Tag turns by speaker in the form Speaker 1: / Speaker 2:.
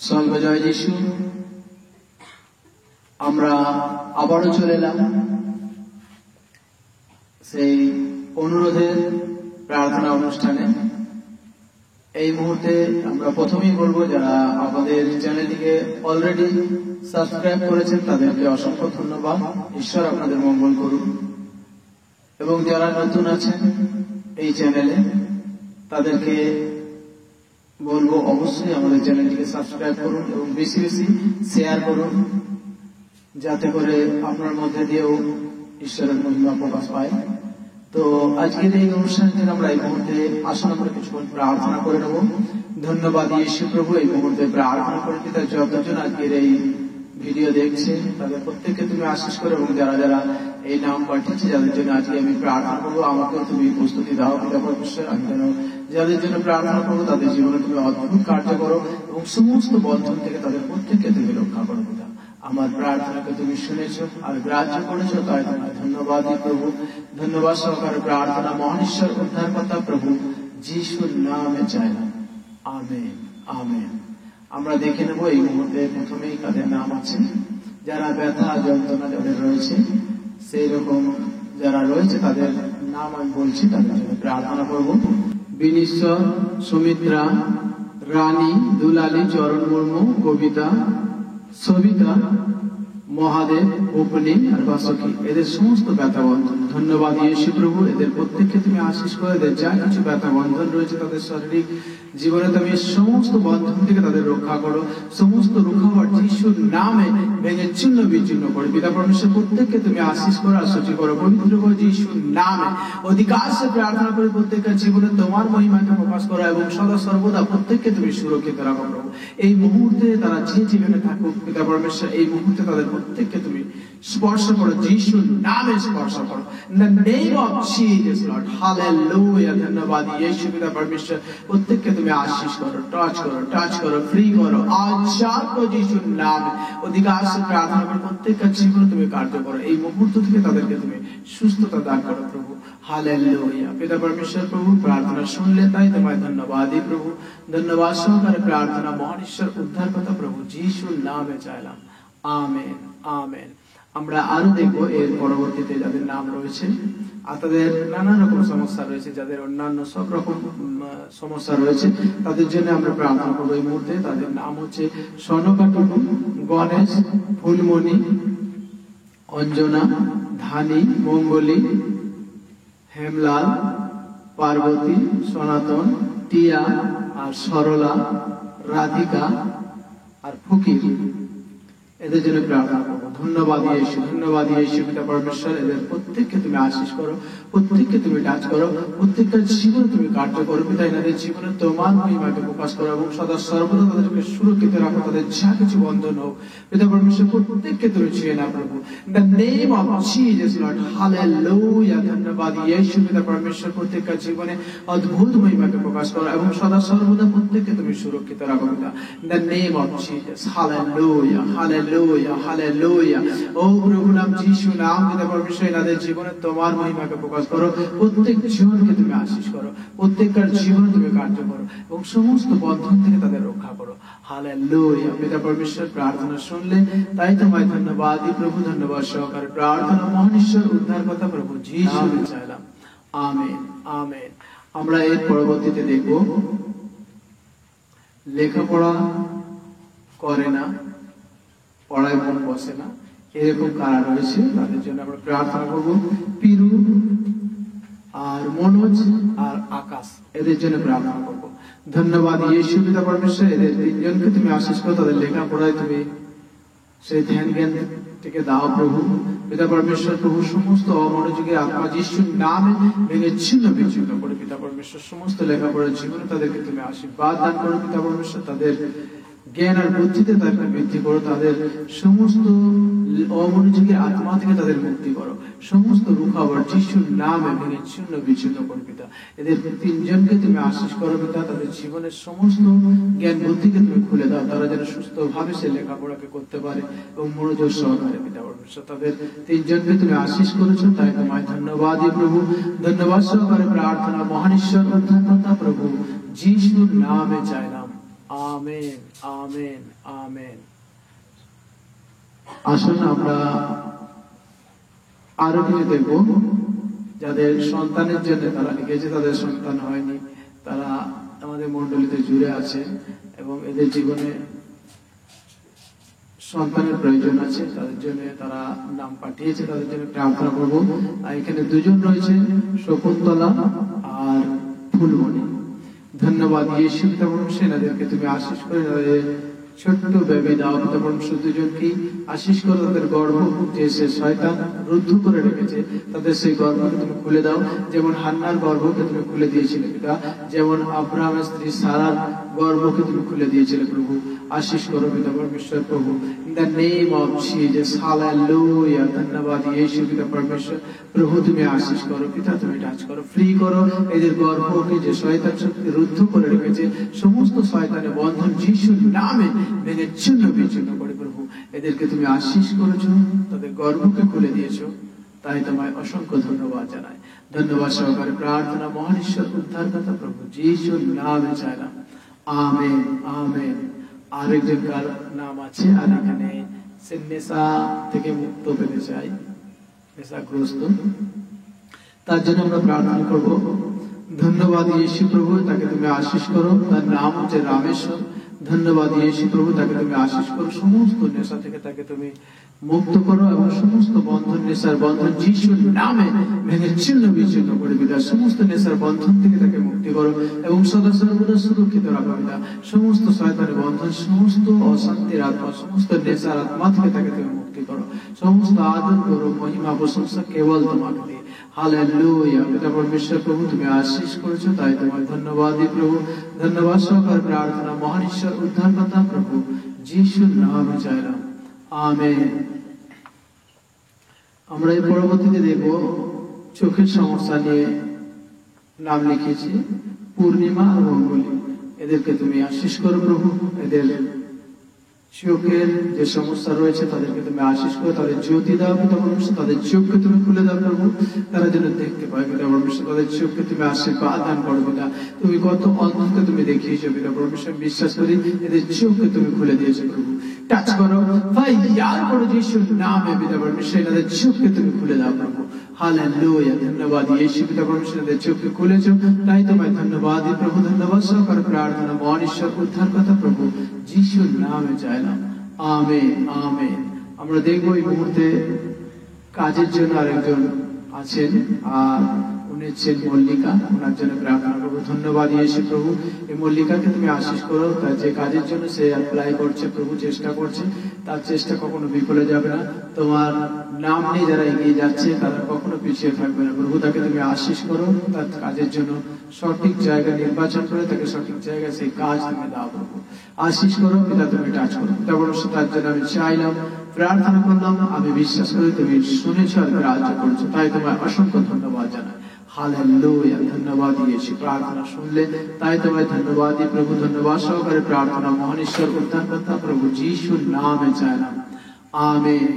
Speaker 1: স্বর্গজয় যিশু, আমরা আবারও চলে এলাম সেই অনুরোধের প্রার্থনা অনুষ্ঠানে। এই মুহূর্তে আমরা প্রথমেই বলবো, যারা আমাদের চ্যানেলটিকে অলরেডি সাবস্ক্রাইব করেছেন তাদেরকে অসংখ্য ধন্যবাদ। ঈশ্বর আপনাদের মঙ্গল করুন। এবং যারা নতুন আছেন এই চ্যানেলে তাদেরকে বলবো অবশ্যই আমাদের চ্যানেলটিকে সাবস্ক্রাইব করুন এবং বেশি বেশি শেয়ার করুন, যাতে করে আপনার মধ্যে দিয়েও ঈশ্বরের মহিমা প্রকাশ পায়। তো আজকের এই অনুষ্ঠান থেকে আমরা এই মুহূর্তে আসুন আমরা কিছুক্ষণ প্রার্থনা করে নেব। ধন্যবাদ ঈশ্বর প্রভু, এই মুহূর্তে প্রার্থনা করে পিতা যতজন আজকের এই ভিডিও দেখছে তাদের প্রত্যেককে তুমি আশীষ করো, এবং যারা যারা এই নাম পাঠিয়েছে যাদের জন্য আজকে আমি প্রার্থনা করবো, আমাকেও তুমি প্রস্তুতি দাও পিতা পরমেশ্বর। আমি যেন যাদের জন্য প্রার্থনা করবো তাদের জীবনে তুমি অদ্ভুত কার্য করো এবং সমস্ত বন্ধন থেকে তাদের প্রত্যেককে তুমি রক্ষা করো পিতা। আমার প্রার্থনাকে তুমি শুনেছ আর গ্রাহ্য করেছো, তাই তোমায় ধন্যবাদ প্রভু। ধন্যবাদ সহকারে প্রার্থনা মহান ঈশ্বর উদ্ধারকর্তা প্রভু যিশুর নামে চাইলাম, আমেন আমেন। আমরা দেখে নেব এই মুহূর্তে প্রথমেই কাদের নাম আছে। যারা ব্যথা যন্ত্রণা যাদের রয়েছে, সেই রকম যারা রয়েছে তাদের নাম আমি বলছি, তাদের জন্য প্রার্থনা করব। বিনীশ্বর, সুমিত্রা, রানী, দুলালী, চরণ মুর্মু, কবিতা, সবিতা, মহাদেব, উপনী আর বাসকি, এদের সমস্ত ব্যথা বন্ধন। ধন্যবাদ ইয়েশু প্রভু, এদের প্রত্যেককে তুমি আশীষ করে, এদের যা কিছু ব্যথা বন্ধন রয়েছে তাদের শারীরিক জীবনে তুমি সমস্ত বন্ধন থেকে তাদের রক্ষা করো। সমস্ত রুখাওয়াট যিশুর নামে ভেঙে চূর্ণ বিচূর্ণ করো পিতা পরমেশ্বর। প্রত্যেককে তুমি আশীষ করো আর সচি করো পবিত্র করো যিশুর নামে। অধিকার সে প্রার্থনা করে প্রত্যেকের জীবনে তোমার মহিমাকে প্রকাশ করো এবং সদা সর্বদা প্রত্যেককে তুমি সুরক্ষিত রাখো প্রভু। এই মুহূর্তে তারা যে জীবনে থাকুক পিতা পরমেশ্বর, এই মুহূর্তে তাদের প্রত্যেককে তুমি স্পর্শ করো, যিশুর নামে স্পর্শ করো। In the name of Jesus Lord, hallelujah। ধন্যবাদ ইয়েশু পিতা পরমেশ্বর, প্রত্যেককে তুমি আশীষ করো, টাচ করো, ফ্রি করো, আজাদ করো যিশুর নামে। অধিকার সে প্রার্থনা করে প্রত্যেকটা জীবনে তুমি কার্য করো। এই মুহূর্ত থেকে তাদেরকে তুমি সুস্থতা দান করো প্রভু। হালেলুয়া পিতা পরমেশ্বর প্রভু, প্রার্থনা শুনলে তাই তোমায় ধন্যবাদ প্রভু। ধন্যবাদ সহকারে প্রার্থনা মহান ঈশ্বর উদ্ধারকর্তা প্রভু যিশুর নামে চাইলাম, আমেন আমেন। আমরা আরো দেখবো এর পরবর্তীতে যাদের নাম রয়েছে আর তাদের নানা রকম সমস্যা রয়েছে, যাদের অন্যান্য সব রকম সমস্যা রয়েছে তাদের জন্য আমরা প্রার্থনা করবো এই মুহূর্তে। তাদের নাম হচ্ছে সনকা টুডু, গণেশ, ফুলমণি, অঞ্জনা, ধানী, মঙ্গলী, হেমলাল, পার্বতী, সনাতন, টিয়া আর সরলা, রাধিকা আর ফকির, এদের জন্য প্রার্থনা করবো। ধন্যবাদ ইয়েশু, ধন্যবাদ ইয়েশু পিতা পরমেশ্বর, এদের প্রত্যেককে তুমি আশীষ করো, প্রত্যেককে তুমি টাচ করো, প্রত্যেকটা জীবনে তুমি কার্য করো পিতা। এনাদের জীবনে তোমার মহিমাকে প্রকাশ করো এবং সদা সর্বদা তাদেরকে সুরক্ষিত রাখো। তাদের যা কিছু বন্ধন হোক পিতা পরমেশ্বর, প্রত্যেককে তুমি ছুঁয়ে নাও প্রভু। In the name of Jesus Lord, hallelujah। ধন্যবাদ ইয়েশু পিতা পরমেশ্বর, প্রত্যেকটা জীবনে অদ্ভুত মহিমাকে প্রকাশ করো এবং সদা সর্বদা প্রত্যেককে তুমি সুরক্ষিত রাখো পিতা। In the name of Jesus, hallelujah, hallelujah, hallelujah। ও প্রভু নাম যিশু নাম পিতা পরমেশ্বর, এনাদের জীবনে তোমার মহিমাকে প্রকাশ করো, প্রত্যেক জীবনকে তুমি আশীষ করো, প্রত্যেকটার জীবনে তুমি কার্য করো এবং সমস্ত বন্ধন থেকে তাদের রক্ষা করো। হালেলুয়া পিতা পরমেশ্বর, প্রার্থনা শুনলে তাই তোমায় ধন্যবাদ প্রভু। ধন্যবাদ সহকারে প্রার্থনা মহান ঈশ্বর উদ্ধারকর্তা প্রভু যিশু চাইলাম, আমেন আমেন। আমরা এর পরবর্তীতে দেখব লেখাপড়া করে না, পড়ায় মন বসে না, এরকম কারা রয়েছে তাদের জন্য আমরা প্রার্থনা করব। পিরু আর মনোজ আর আকাশ, এদের জন্য প্রার্থনা করব। ধন্যবাদ ইয়েশু পিতা পরমেশ্বর, এদের তিনজনকে তুমি আশীষ করো, তাদের লেখাপড়ায় তুমি সেই ধ্যান জ্ঞান থেকে দাও প্রভু পিতা পরমেশ্বর। প্রভু সমস্ত অমনোযোগী আত্মা যিশুর নামে ভেঙে ছিন্ন বিচ্ছিন্ন করে পিতা পরমেশ্বর। সমস্ত লেখাপড়ার জীবনে তাদেরকে তুমি আশীর্বাদ দান করো পিতা পরমেশ্বর। তাদের জ্ঞান আর বুদ্ধিতে তাদেরকে বৃদ্ধি করো, তাদের সমস্ত অমনোযোগী আত্মা থেকে তাদের মুক্তি করো। সমস্ত রুখাওয়াট যিশুর নামে ভেঙে ছিন্ন বিচ্ছিন্ন করো পিতা। এদের তিনজনকে তুমি আশীষ করো পিতা। তাদের জীবনের সমস্ত জ্ঞান বুদ্ধিকে তুমি খুলে দাও, তারা যেন সুস্থ ভাবে সে লেখাপড়াকে করতে পারে এবং মনোযোগ সহকারে পিতা পরমেশ্বর। তাদের তিনজনকে তুমি আশীষ করেছো, তাই তোমায় ধন্যবাদ প্রভু। ধন্যবাদ সহকারে প্রার্থনা মহান ঈশ্বর উদ্ধারকর্তা প্রভু যিশুর নামে চাইলাম, আমেন, আমেন, আমেন। আসুন আমরা আরো কিছু দেখব। যাদের সন্তানের জন্য তারা লিখেছে, তাদের সন্তান হয়নি, তারা আমাদের মণ্ডলীতে জুড়ে আছে এবং এদের জীবনে সন্তানের প্রয়োজন আছে, তাদের জন্য তারা নাম পাঠিয়েছে, তাদের জন্য প্রার্থনা করবো। আর এখানে দুজন রয়েছে, শকুন্তলা আর ফুলমণি। ধন্যবাদ ইয়েশু। তেমন সেনাদেরকে তুমি আশিস করে ছোট্ট বেবি দাও, তেমন দুজনকে আশিস করো। তাদের গর্ভ যে সে শয়তান রুদ্ধ করে রেখেছে, তাদের সেই গর্ভকে তুমি খুলে দাও। যেমন হান্নার গর্ভকে তুমি খুলে দিয়েছিলে পিতা, যেমন আব্রাহামের স্ত্রী সারার গর্ভকে তুমি খুলে দিয়েছিলে প্রভু, আশিস করো পিতা পরমেশ্বর প্রভু। In the name of Jesus, hallelujah. ধন্যবাদ ইয়েশু পিতা পরমেশ্বর প্রভু, তুমি আশিস করো পিতা, তুমি টাচ করো, ফ্রি করো এদের গর্ভকে যে শয়তান শক্তি রুদ্ধ করে রেখেছে, সমস্ত শয়তানের বন্ধন যিশুর নামে ভেঙে ছিন্ন বিচ্ছিন্ন করে প্রভু। এদেরকে তুমি আশিস করেছো, তাদের গর্ভকে খুলে দিয়েছো, তাই তোমায় অসংখ্য ধন্যবাদ জানাই। ধন্যবাদ সহকারে প্রার্থনা মহান ঈশ্বর উদ্ধারকর্তা প্রভু যিশুর নামে চাইলাম, আমেন, আমেন। আরেকজনকার নাম আছে, আর এখানে সে নেশা থেকে মুক্ত পেতে চাই, নেশাগ্রস্ত, তার জন্য আমরা প্রার্থনা করব। ধন্যবাদ ইয়েশু প্রভু, তাকে তুমি আশিস করো। তার নাম হচ্ছে রামেশ্বর। ধন্যবাদ ইয়েশু প্রভু, তাকে তুমি আশিস করো, সমস্ত নেশা থেকে তাকে তুমি মুক্ত করো এবং সমস্ত বন্ধন, নেশার বন্ধন যিশুর নামে ভেঙে ছিন্ন বিচ্ছিন্ন করে দিদা। সমস্ত নেশার বন্ধন থেকে তাকে মুক্তি করো এবং সদা সর্বদা সুরক্ষিত রাখো দিদা। সমস্ত শয়তানের বন্ধন, সমস্ত অশান্তির আত্মা, সমস্ত নেশার আত্মা থেকে তাকে তুমি মুক্তি করো। সমস্ত আদর করো, মহিমা প্রশংসা কেবল তোমাকে দিয়ে। হালেলুয়া। পিতা পরমেশ্বর প্রভু, তুমি আশীষ করেছো, তাই তোমায় ধন্যবাদ দিই প্রভু। ধন্যবাদ সহকারে প্রার্থনা মহান ঈশ্বর উদ্ধারকর্তা প্রভু যিশুর নামে চাইলাম, আমেন। আমরা এই পরবর্তীতে দেখব চোখের সমস্যা নিয়ে নাম লিখেছি পূর্ণিমা আর মঙ্গলী। এদেরকে তুমি আশীষ করো প্রভু। এদের চোখের যে সমস্যা রয়েছে তাদেরকে তুমি আশীষ করো, তাদের জ্যোতি দাও পিতা পরমেশ্বর, তাদের চোখকে তুমি খুলে দাও প্রভু, তারা যেন দেখতে পায় পিতা পরমেশ্বর। তাদের চোখকে তুমি আশীর্বাদ দান করো পিতা। তুমি কত অন্ধকে তুমি দেখিয়েছো পিতা পরমেশ্বর, বিশ্বাস করি এদের চোখকে তুমি খুলে দিয়েছো প্রভু। টাচ করো ভাই, ইয়ার করো যিশুর নামে পিতা পরমেশ্বর, এদের চোখকে তুমি খুলে দাও প্রভু। হালেলুয়া। ধন্যবাদ ইয়েশু পিতা পরমেশ্বর, এদের চোখকে খুলেছো, তাই তোমায় ধন্যবাদ দিই প্রভু। ধন্যবাদ সহকারে প্রার্থনা মহান ঈশ্বর উদ্ধারকর্তা প্রভু যিশুর নামে চাইলাম, আমেন, আমেন। আমরা দেখবো এই মুহূর্তে কাজের জন্য আরেকজন আছেন, আর উনি হচ্ছেন মল্লিকা। ওনার জন্য প্রার্থনা করবো। ধন্যবাদ ইয়েশু প্রভু, এই মল্লিকাকে তুমি আশীষ করো। তার যে কাজের জন্য সে অ্যাপ্লাই করছে প্রভু, চেষ্টা করছে, তার চেষ্টা কখনো বিফলে যাবে না। তোমার নাম নিয়ে যারা এগিয়ে যাচ্ছে তারা কখনো পিছিয়ে থাকবে না প্রভু। তাকে তুমি আশীষ করো, তার কাজের জন্য সঠিক জায়গা নির্বাচন করে তাকে সঠিক জায়গায় সেই কাজ তুমি দাও প্রভু। আশীষ করো পিতা, তুমি টাচ করো পিতা পরমেশ্বর। তার জন্য আমি চাইলাম, প্রার্থনা করলাম, আমি বিশ্বাস করি তুমি শুনেছো আর গ্রাহ্য করেছো, তাই তোমায় অসংখ্য ধন্যবাদ জানাই। হালেলুয়া। ধন্যবাদ ইয়েশু, প্রার্থনা শুনলে তাই তোমায় ধন্যবাদ দিই প্রভু। ধন্যবাদ সহকারে প্রার্থনা মহান ঈশ্বর উদ্ধারকর্তা প্রভু যিশুর নামে চাইলাম, আমেন।